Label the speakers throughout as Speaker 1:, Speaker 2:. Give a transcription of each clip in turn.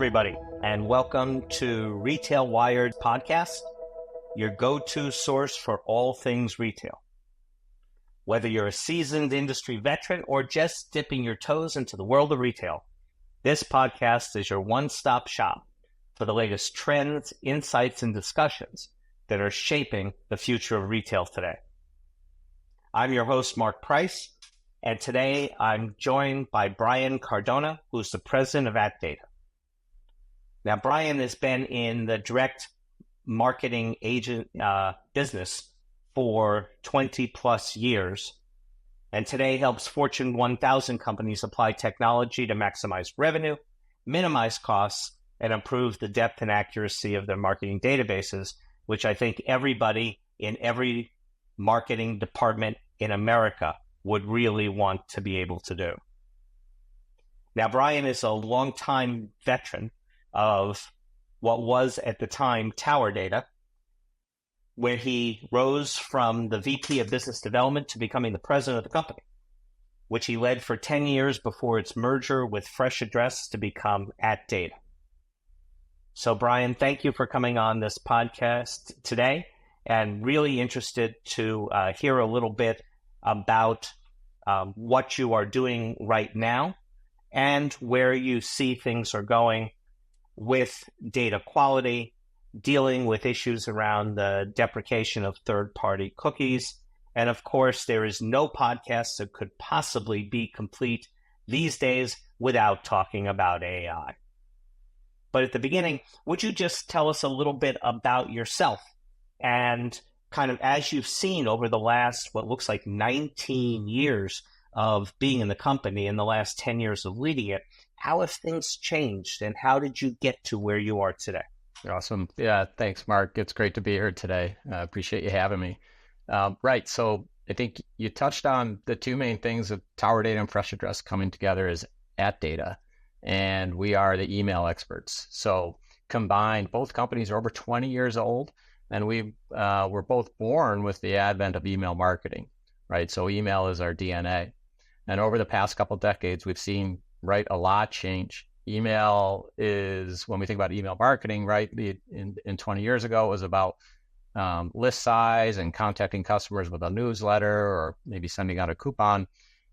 Speaker 1: everybody, and welcome to Retail Wired Podcast, your go-to source for all things retail. Whether you're a seasoned industry veteran or just dipping your toes into the world of retail, this podcast is your one-stop shop for the latest trends, insights, and discussions that are shaping the future of retail today. I'm your host, Mark Price, and today I'm joined by Brian Cardona, who's the president of AtData. Now, Brian has been in the direct marketing agent business for 20 plus years, and today helps Fortune 1000 companies apply technology to maximize revenue, minimize costs, and improve the depth and accuracy of their marketing databases, which I think everybody in every marketing department in America would really want to be able to do. Now, Brian is a longtime veteran of what was at the time Tower Data, where he rose from the VP of Business Development to becoming the president of the company, which he led for 10 years before its merger with Fresh Address to become AtData. So, Brian, thank you for coming on this podcast today, and really interested to hear a little bit about what you are doing right now and where you see things are going with data quality, dealing with issues around the deprecation of third-party cookies. And of course, there is no podcast that could possibly be complete these days without talking about AI. But at the beginning, would you just tell us a little bit about yourself and kind of as you've seen over the last, what looks like 19 years of being in the company and the last 10 years of leading it, how have things changed and how did you get to where you are today?
Speaker 2: Awesome. Yeah, thanks, Mark. It's great to be here today. I appreciate you having me. Right. So I think you touched on the two main things of Tower Data and Fresh Address coming together is AtData, and we are the email experts. So combined, both companies are over 20 years old, and we were both born with the advent of email marketing, right? So email is our DNA. And over the past couple of decades, we've seen, right, a lot change. Email is, when we think about email marketing, right, in 20 years ago, it was about list size and contacting customers with a newsletter or maybe sending out a coupon.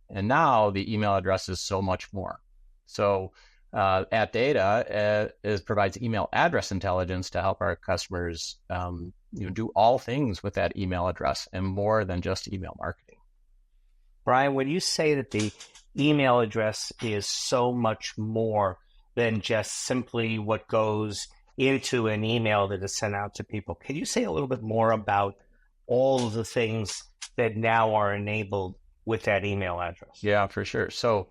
Speaker 2: And now the email address is so much more. So AtData provides email address intelligence to help our customers do all things with that email address and more than just email marketing.
Speaker 1: Brian, when you say that the email address is so much more than just simply what goes into an email that is sent out to people, can you say a little bit more about all of the things that now are enabled with that email address?
Speaker 2: Yeah, for sure. So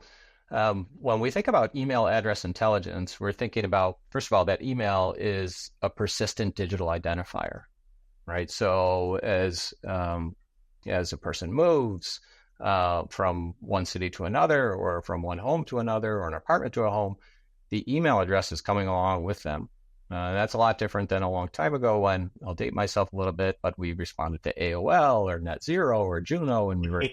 Speaker 2: when we think about email address intelligence, we're thinking about, first of all, that email is a persistent digital identifier, right? So as a person moves from one city to another, or from one home to another, or an apartment to a home, the email address is coming along with them. That's a lot different than a long time ago when, I'll date myself a little bit, but we responded to AOL or NetZero or Juno, and we were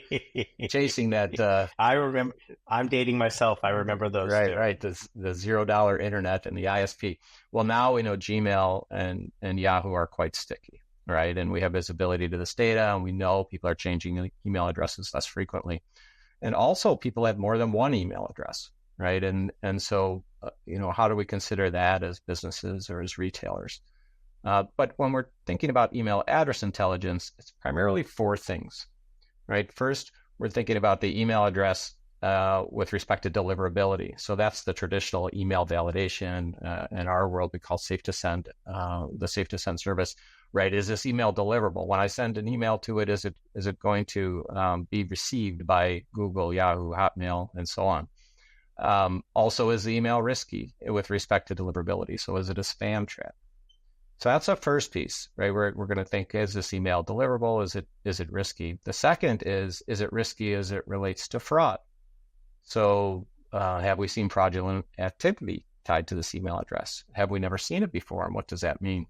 Speaker 2: chasing that.
Speaker 1: I remember, I'm dating myself. I remember those.
Speaker 2: Right. The $0 internet and the ISP. Well, now we know Gmail and Yahoo are quite sticky, right? And we have visibility to this data, and we know people are changing email addresses less frequently. And also people have more than one email address, right? And so, how do we consider that as businesses or as retailers? But when we're thinking about email address intelligence, it's primarily four things, right? First, we're thinking about the email address with respect to deliverability. So that's the traditional email validation. In our world, we call safe to send, the safe to send service, right? Is this email deliverable? When I send an email to it, is it going to be received by Google, Yahoo, Hotmail, and so on? Also, is the email risky with respect to deliverability? So is it a spam trap? So that's the first piece, right? We're going to think, is this email deliverable? Is it risky? The second is it risky as it relates to fraud? So have we seen fraudulent activity tied to this email address? Have we never seen it before? And what does that mean?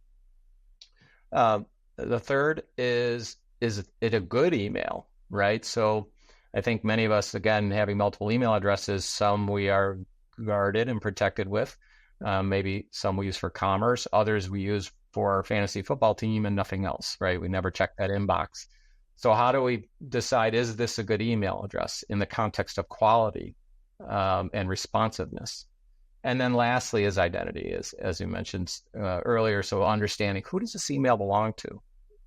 Speaker 2: The third is it a good email, right? So I think many of us, again, having multiple email addresses, some we are guarded and protected with, Maybe some we use for commerce, others we use for our fantasy football team and nothing else, right? We never check that inbox. So how do we decide, is this a good email address in the context of quality and responsiveness? And then lastly is identity, as you mentioned earlier. So understanding, who does this email belong to?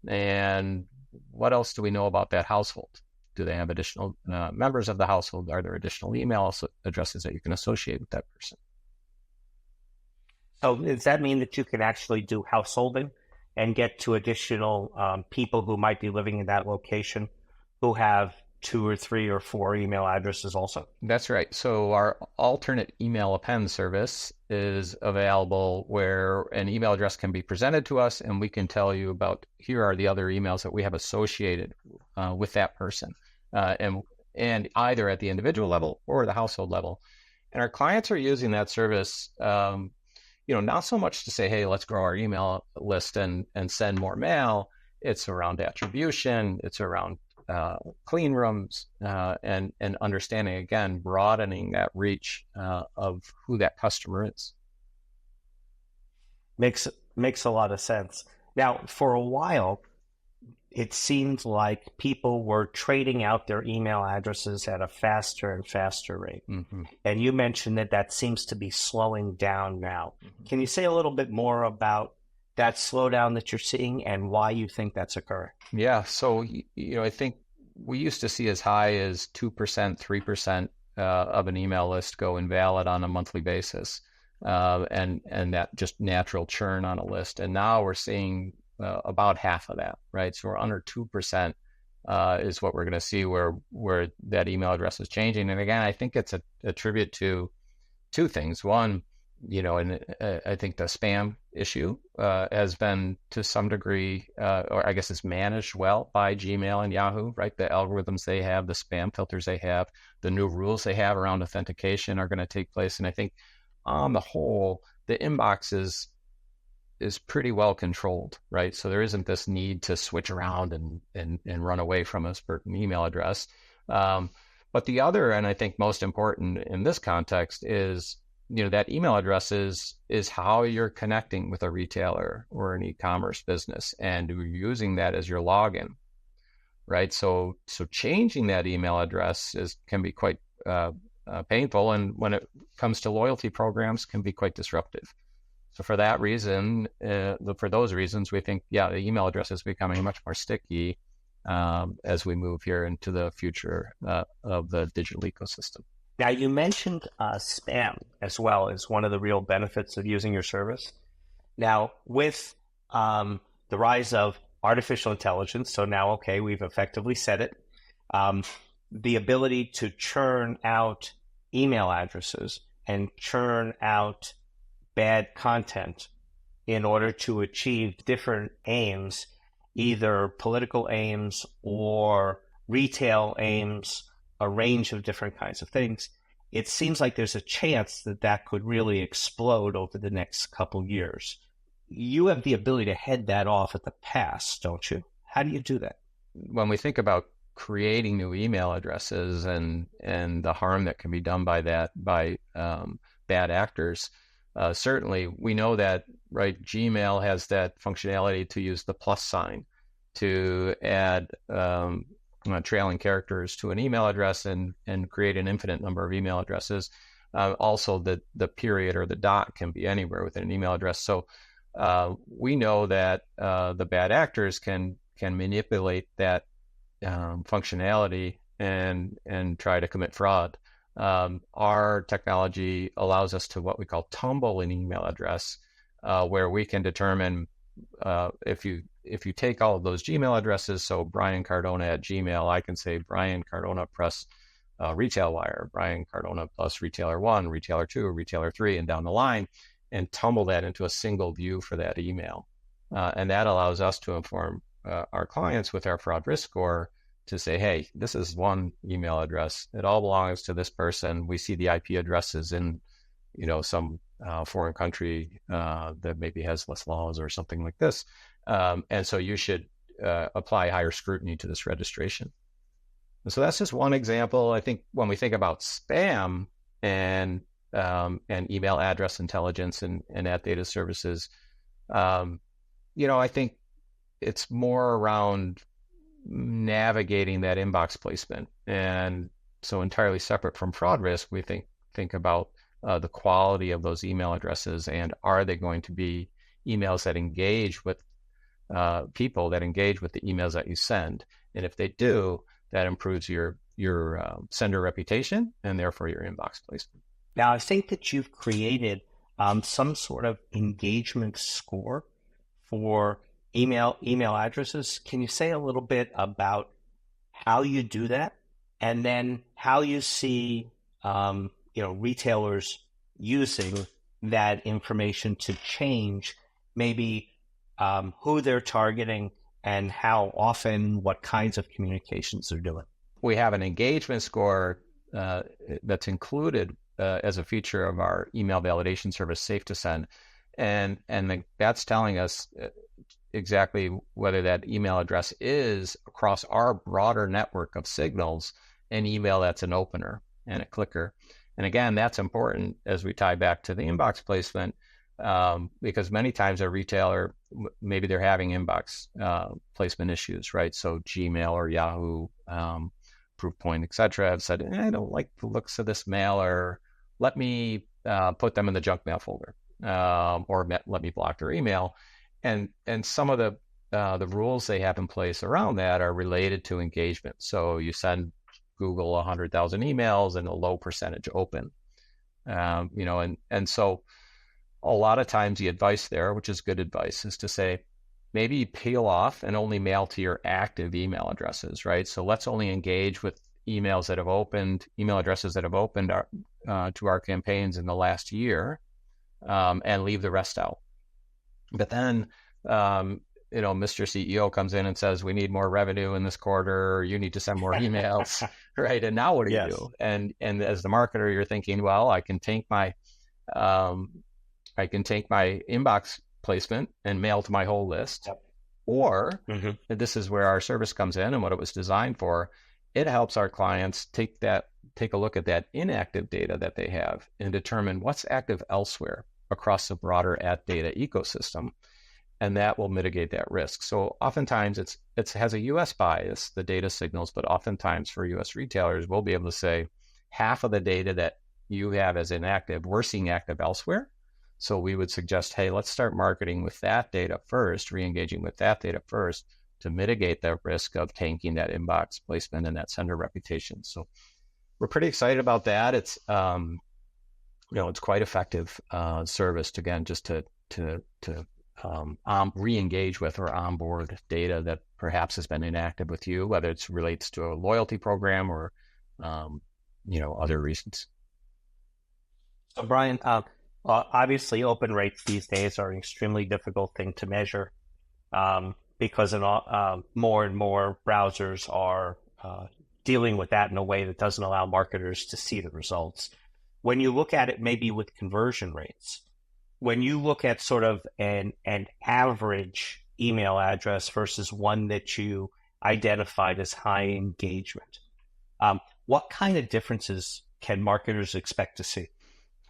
Speaker 2: And what else do we know about that household? Do they have additional members of the household? Are there additional email addresses that you can associate with that person?
Speaker 1: So does that mean that you can actually do householding and get to additional people who might be living in that location who have 2 or 3 or 4 email addresses also?
Speaker 2: That's right. So our alternate email append service is available where an email address can be presented to us, and we can tell you about, here are the other emails that we have associated with that person, and either at the individual level or the household level. And our clients are using that service, not so much to say, hey, let's grow our email list and send more mail. It's around attribution. It's around clean rooms and understanding, again, broadening that reach of who that customer is.
Speaker 1: Makes a lot of sense. Now, for a while, it seemed like people were trading out their email addresses at a faster and faster rate. Mm-hmm. And you mentioned that seems to be slowing down now. Mm-hmm. Can you say a little bit more about that slowdown that you're seeing and why you think that's occurring?
Speaker 2: Yeah. So, I think we used to see as high as 2%, 3% of an email list go invalid on a monthly basis, and that just natural churn on a list. And now we're seeing about half of that, right? So we're under 2% is what we're going to see where that email address is changing. And again, I think it's a tribute to 2 things. One, and I think the spam issue has been to some degree, or I guess is managed well by Gmail and Yahoo, right? The algorithms they have, the spam filters they have, the new rules they have around authentication are going to take place. And I think on the whole, the inbox is pretty well controlled, right? So there isn't this need to switch around and run away from a certain email address. But the other, and I think most important in this context, is that email address is how you're connecting with a retailer or an e-commerce business, and you're using that as your login, right? So changing that email address can be quite painful, and when it comes to loyalty programs, can be quite disruptive. So for that reason, for those reasons, we think, the email address is becoming much more sticky as we move here into the future of the digital ecosystem.
Speaker 1: Now, you mentioned spam as well as one of the real benefits of using your service. Now, with the rise of artificial intelligence, so now, okay, we've effectively said it, the ability to churn out email addresses and churn out bad content in order to achieve different aims, either political aims or retail aims, a range of different kinds of things. It seems like there's a chance that could really explode over the next couple years. You have the ability to head that off at the pass, don't you? How do you do that?
Speaker 2: When we think about creating new email addresses and the harm that can be done by that, by bad actors, certainly we know that, right, Gmail has that functionality to use the plus sign to add trailing characters to an email address and create an infinite number of email addresses. Also, the period or the dot can be anywhere within an email address. So we know that the bad actors can manipulate that functionality and try to commit fraud. Our technology allows us to what we call tumble an email address, where we can determine if you take all of those Gmail addresses, so Brian Cardona at Gmail, I can say Brian Cardona press Retail Wire, Brian Cardona plus Retailer 1, Retailer 2, Retailer 3, and down the line, and tumble that into a single view for that email. And that allows us to inform our clients with our fraud risk score to say, hey, this is one email address. It all belongs to this person. We see the IP addresses in, some foreign country that maybe has less laws or something like this. And so you should apply higher scrutiny to this registration. And so that's just one example. I think when we think about spam and and email address intelligence and ad data services. I think it's more around navigating that inbox placement. And so entirely separate from fraud risk, we think about the quality of those email addresses, and are they going to be emails that engage with people that engage with the emails that you send? And if they do, that improves your sender reputation and therefore your inbox placement.
Speaker 1: Now, I think that you've created some sort of engagement score for email addresses. Can you say a little bit about how you do that, and then how you see retailers using that information to change maybe who they're targeting and how often, what kinds of communications they're doing?
Speaker 2: We have an engagement score that's included as a feature of our email validation service, Safe to Send, and that's telling us exactly whether that email address is, across our broader network of signals, an email that's an opener and a clicker. And again, that's important as we tie back to the inbox placement, because many times a retailer, maybe they're having inbox placement issues, right? So Gmail or Yahoo, Proofpoint, et cetera, have said, I don't like the looks of this mail, or let me put them in the junk mail folder, or let me block their email. And some of the rules they have in place around that are related to engagement. So you send Google 100,000 emails and a low percentage open, and so a lot of times the advice there, which is good advice, is to say, maybe peel off and only mail to your active email addresses, right? So let's only engage with email addresses that have opened to our campaigns in the last year, and leave the rest out. But then, Mr. CEO comes in and says, we need more revenue in this quarter, or you need to send more emails, right? And now what do you do? And as the marketer, you're thinking, well, I can take my inbox placement and mail to my whole list. Yep. Or this is where our service comes in and what it was designed for. It helps our clients take a look at that inactive data that they have and determine what's active elsewhere across the broader ad data ecosystem. And that will mitigate that risk. So oftentimes it has a US bias, the data signals, but oftentimes for US retailers, we'll be able to say half of the data that you have as inactive, we're seeing active elsewhere. So we would suggest, hey, let's start marketing with that data first, re-engaging with that data first, to mitigate the risk of tanking that inbox placement and that sender reputation. So we're pretty excited about that. It's it's quite effective service to, again, just to re-engage with or onboard data that perhaps has been inactive with you, whether it relates to a loyalty program or other reasons.
Speaker 1: So Brian, obviously, open rates these days are an extremely difficult thing to measure, because more and more browsers are dealing with that in a way that doesn't allow marketers to see the results. When you look at it maybe with conversion rates, when you look at sort of an average email address versus one that you identified as high engagement, what kind of differences can marketers expect to see?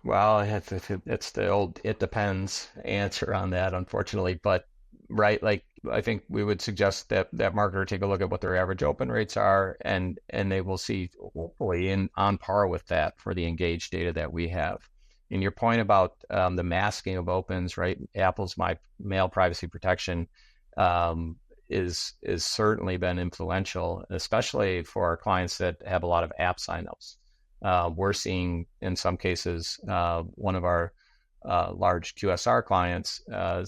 Speaker 2: Well, it's the old "it depends" answer on that, unfortunately. But right, like I think we would suggest that marketer take a look at what their average open rates are, and they will see hopefully on par with that for the engaged data that we have. And your point about the masking of opens, right? Apple's mail privacy protection is certainly been influential, especially for our clients that have a lot of app signups. We're seeing in some cases one of our large QSR clients,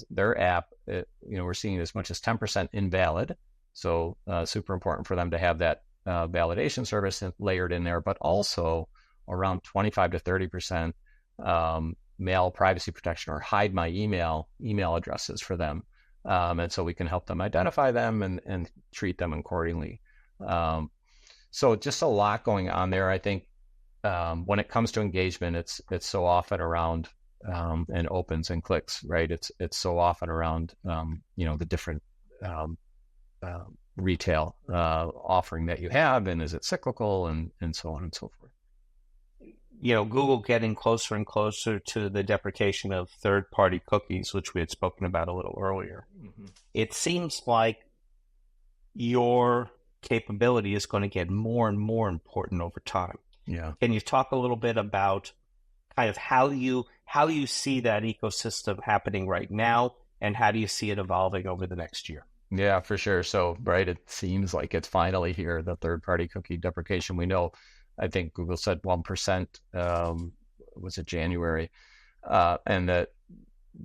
Speaker 2: their app, we're seeing as much as 10% invalid. So super important for them to have that validation service layered in there, but also around 25 to 30% mail privacy protection or hide my email addresses for them. And so we can help them identify them and treat them accordingly. So just a lot going on there. I think when it comes to engagement, it's so often around and opens and clicks, right? It's so often around the different retail offering that you have, and is it cyclical, and so on and so forth.
Speaker 1: Google getting closer and closer to the deprecation of third-party cookies, which we had spoken about a little earlier, it seems like your capability is going to get more and more important over time.
Speaker 2: Yeah.
Speaker 1: Can you talk a little bit about kind of how you see that ecosystem happening right now, and how do you see it evolving over the next year?
Speaker 2: Yeah, for sure. So, right, it seems like it's finally here, the third-party cookie deprecation. We know, I think Google said 1%, was it January? And that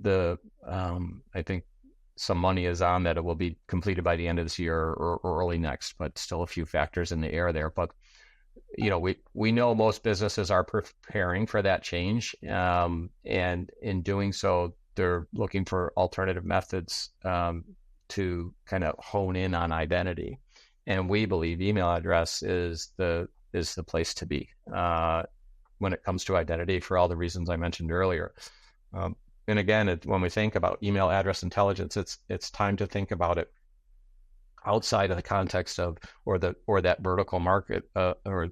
Speaker 2: I think some money is on that it will be completed by the end of this year or early next, but still a few factors in the air there. But, we know most businesses are preparing for that change. And in doing so, they're looking for alternative methods to kind of hone in on identity. And we believe email address is the place to be when it comes to identity, for all the reasons I mentioned earlier. And again, when we think about email address intelligence, it's time to think about it outside of the context of or that vertical market or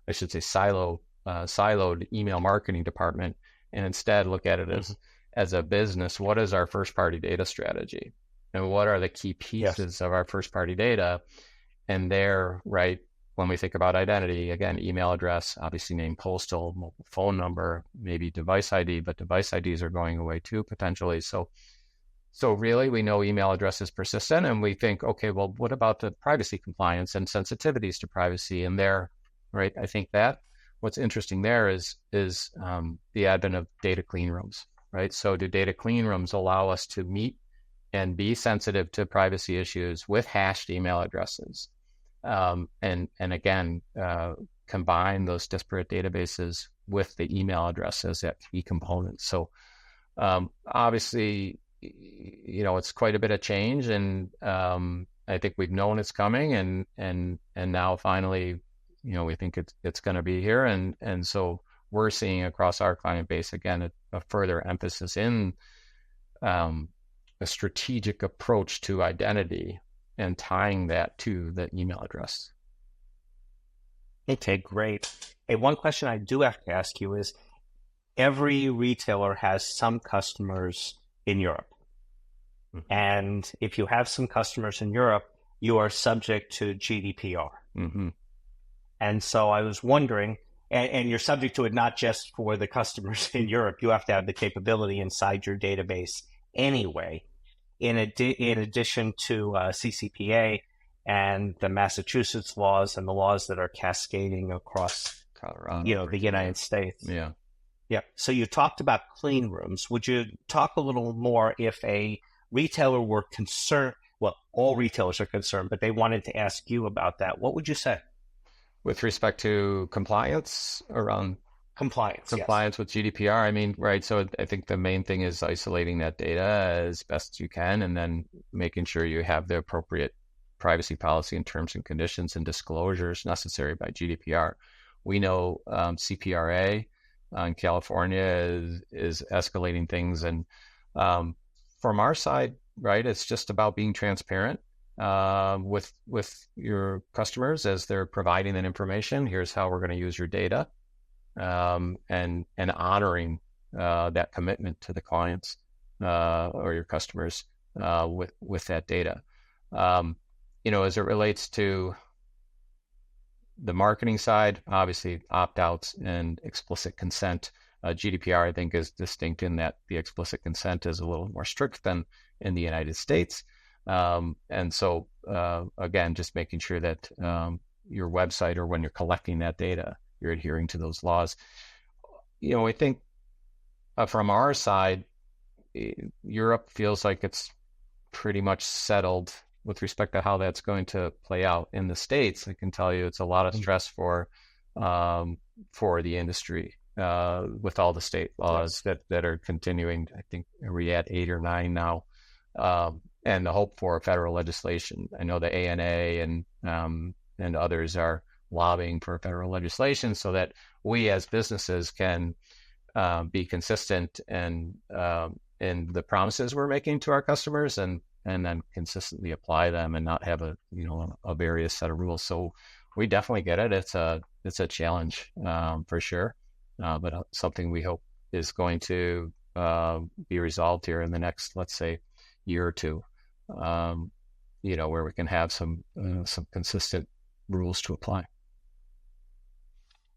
Speaker 2: I should say siloed email marketing department, and instead look at it as a business. What is our first party data strategy, and what are the key pieces of our first party data? And there, right, when we think about identity, again, email address, obviously name, postal, mobile phone number, maybe device ID, but device IDs are going away too, potentially. So really, we know email address is persistent, and we think, okay, well, what about the privacy compliance and sensitivities to privacy? And there, right, I think that what's interesting there is the advent of data clean rooms, right? So do data clean rooms allow us to meet and be sensitive to privacy issues with hashed email addresses? And again, combine those disparate databases with the email address as that key component. So obviously, it's quite a bit of change, and I think we've known it's coming, and now finally, we think it's going to be here, and so we're seeing across our client base again a further emphasis in a strategic approach to identity and tying that to the email address.
Speaker 1: Okay, great. Hey, one question I do have to ask you is, every retailer has some customers in Europe. And if you have some customers in Europe, you are subject to GDPR. And so I was wondering, and you're subject to it not just for the customers in Europe, you have to have the capability inside your database anyway, in addition to CCPA and the Massachusetts laws and the laws that are cascading across
Speaker 2: Colorado,
Speaker 1: the United States.
Speaker 2: Yeah.
Speaker 1: So you talked about clean rooms. Would you talk a little more if a retailer were concerned? Well, all retailers are concerned, but they wanted to ask you about that. What would you say?
Speaker 2: With respect to compliance around
Speaker 1: compliance
Speaker 2: with GDPR, I mean, right. So I think the main thing is isolating that data as best you can, and then making sure you have the appropriate privacy policy and terms and conditions and disclosures necessary by GDPR. We know CPRA in California is escalating things, and from our side, right, it's just about being transparent with your customers as they're providing that information. Here's how we're going to use your data, and honoring that commitment to the clients or your customers with that data. As it relates to the marketing side, obviously opt-outs and explicit consent. GDPR, I think, is distinct in that the explicit consent is a little more strict than in the United States. And so, again, just making sure that your website, or when you're collecting that data, you're adhering to those laws. I think from our side, Europe feels like it's pretty much settled with respect to how that's going to play out. In the States, I can tell you it's a lot of stress for the industry with all the state laws that are continuing. I think we're at 8 or 9 now, and the hope for federal legislation. I know the ANA and others are lobbying for federal legislation so that we as businesses can be consistent and in the promises we're making to our customers, and then consistently apply them and not have a various set of rules. So we definitely get it. It's a challenge for sure. but something we hope is going to be resolved here in the next, let's say, year or two, where we can have some consistent rules to apply.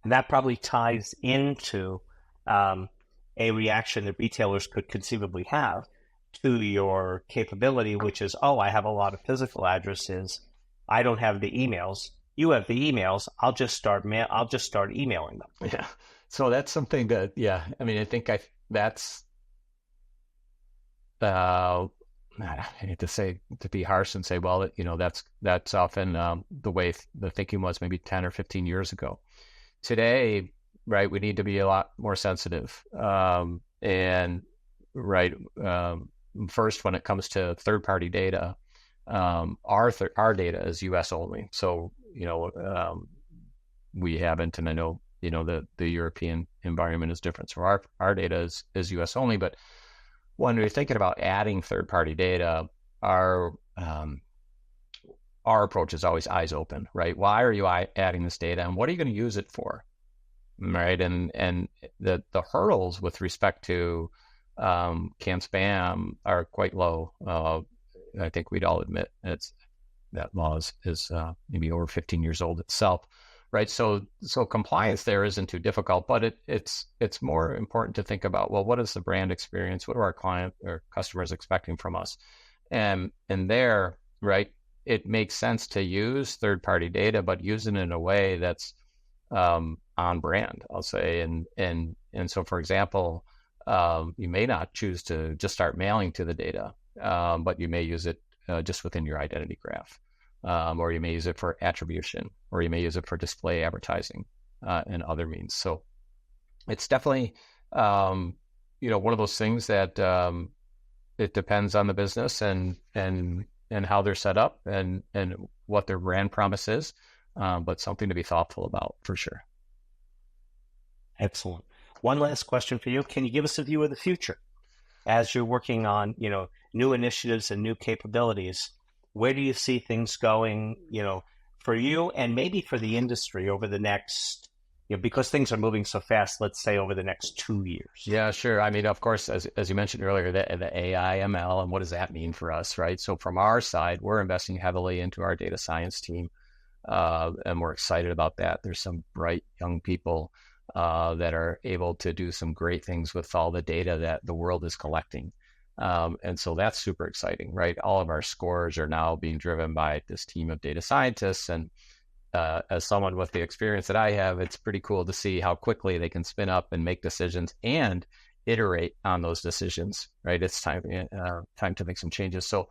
Speaker 1: And that probably ties into a reaction that retailers could conceivably have to your capability, which is, oh, I have a lot of physical addresses. I don't have the emails. You have the emails. I'll just start emailing them.
Speaker 2: Yeah. So that's something that, I think that's, I hate to be harsh and say, well, that's often the way the thinking was maybe 10 or 15 years ago. Today, right, we need to be a lot more sensitive. First, when it comes to third-party data, our data is U.S. only. So, we haven't, and I know, the European environment is different. So our data is U.S. only. But when we're thinking about adding third-party data, our approach is always eyes open, right? Why are you adding this data, and what are you going to use it for, right? And the hurdles with respect to CAN-SPAM are quite low. I think we'd all admit that law is maybe over 15 years old itself, right? So compliance there isn't too difficult, but it's more important to think about, well, what is the brand experience? What are our client or customers expecting from us? And there, right, it makes sense to use third-party data, but use it in a way that's on brand, I'll say. And so, for example, you may not choose to just start mailing to the data, but you may use it just within your identity graph, or you may use it for attribution, or you may use it for display advertising and other means. So it's definitely, one of those things that it depends on the business and how they're set up and what their brand promise is, but something to be thoughtful about for sure.
Speaker 1: Excellent. One last question for you. Can you give us a view of the future as you're working on, new initiatives and new capabilities? Where do you see things going, for you and maybe for the industry over the next, because things are moving so fast, let's say over the next 2 years?
Speaker 2: Yeah, sure. I mean, of course, as you mentioned earlier, the AI, ML, and what does that mean for us, right? So from our side, we're investing heavily into our data science team, and we're excited about that. There's some bright young people that are able to do some great things with all the data that the world is collecting. And so that's super exciting, right? All of our scores are now being driven by this team of data scientists. And as someone with the experience that I have, it's pretty cool to see how quickly they can spin up and make decisions and iterate on those decisions, right? It's time to make some changes. So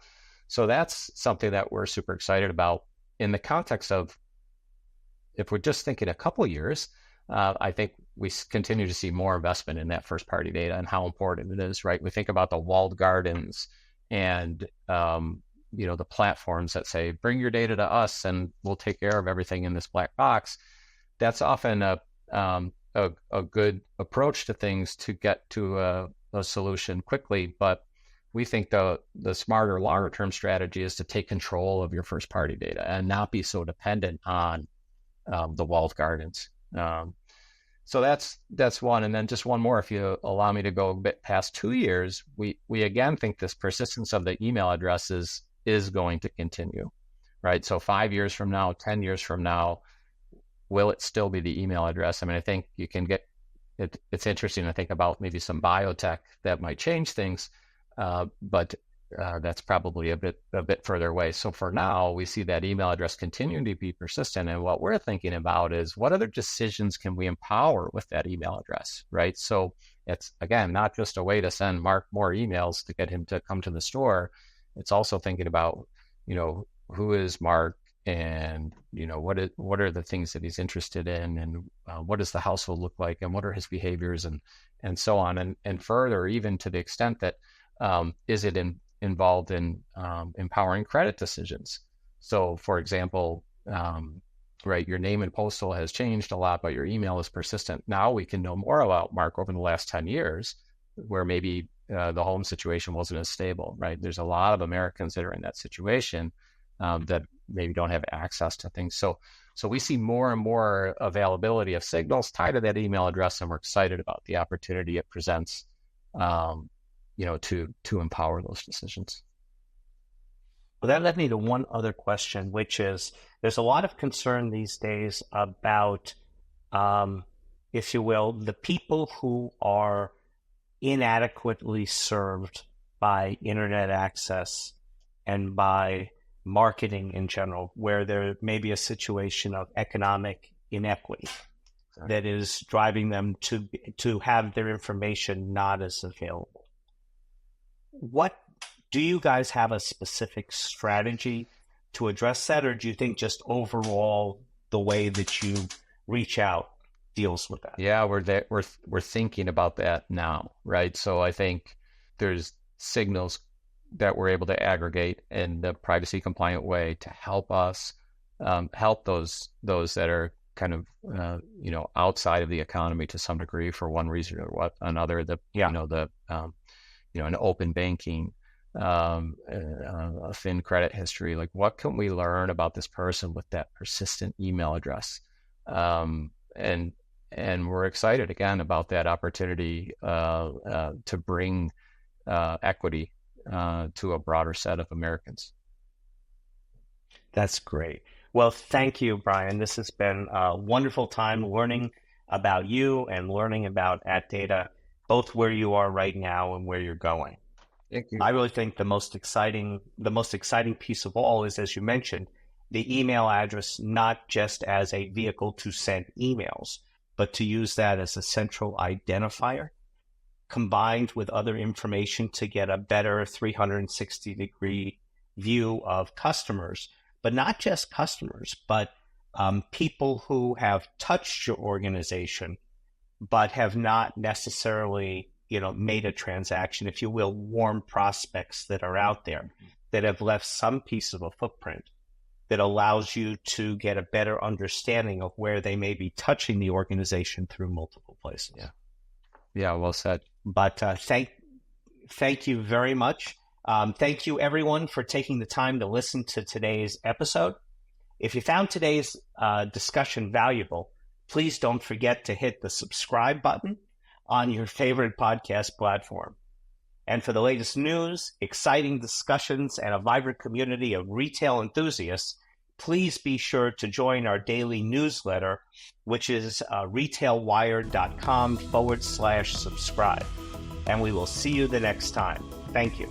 Speaker 2: that's something that we're super excited about. In the context of, if we're just thinking a couple of years, I think we continue to see more investment in that first party data and how important it is, right? We think about the walled gardens and, the platforms that say, bring your data to us and we'll take care of everything in this black box. That's often a good approach to things to get to a solution quickly. But we think the smarter, longer term strategy is to take control of your first party data and not be so dependent on the walled gardens. So that's one. And then just one more, if you allow me to go a bit past 2 years, we again think this persistence of the email addresses is going to continue, right? So 5 years from now, 10 years from now, will it still be the email address? I mean, I think you can get it. It's interesting to think about maybe some biotech that might change things, but that's probably a bit further away. So for now, we see that email address continuing to be persistent. And what we're thinking about is what other decisions can we empower with that email address, right? So it's, again, not just a way to send Mark more emails to get him to come to the store. It's also thinking about, who is Mark and, what are the things that he's interested in and what does the household look like and what are his behaviors and so on. And further, even to the extent that, is it involved in empowering credit decisions? So, for example, right, your name and postal has changed a lot, but your email is persistent. Now we can know more about Mark over the last 10 years, where maybe the home situation wasn't as stable, right? There's a lot of Americans that are in that situation. that maybe don't have access to things. So we see more and more availability of signals tied to that email address, and we're excited about the opportunity it presents, to empower those decisions.
Speaker 1: Well, that led me to one other question, which is there's a lot of concern these days about, if you will, the people who are inadequately served by internet access and by marketing in general, where there may be a situation of economic inequity that is driving them to have their information not as available. What do you guys have a specific strategy to address that, or do you think just overall the way that you reach out deals with that?
Speaker 2: Yeah, we're thinking about that now, right? So I think there's signals that we're able to aggregate in the privacy compliant way to help us help those that are kind of outside of the economy to some degree for one reason or another. An open banking, a thin credit history. Like, what can we learn about this person with that persistent email address? And we're excited again about that opportunity to bring equity to a broader set of Americans.
Speaker 1: That's great. Well, thank you, Brian. This has been a wonderful time learning about you and learning about @Data, both where you are right now and where you're going.
Speaker 2: Thank you.
Speaker 1: I really think the most exciting piece of all is, as you mentioned, the email address, not just as a vehicle to send emails, but to use that as a central identifier, combined with other information to get a better 360-degree view of customers, but not just customers, but people who have touched your organization, but have not necessarily, made a transaction, if you will, warm prospects that are out there that have left some piece of a footprint that allows you to get a better understanding of where they may be touching the organization through multiple places.
Speaker 2: Yeah, well said.
Speaker 1: But thank you very much. Thank you, everyone, for taking the time to listen to today's episode. If you found today's discussion valuable, please don't forget to hit the subscribe button on your favorite podcast platform. And for the latest news, exciting discussions, and a vibrant community of retail enthusiasts, please be sure to join our daily newsletter, which is retailwired.com/subscribe. And we will see you the next time. Thank you.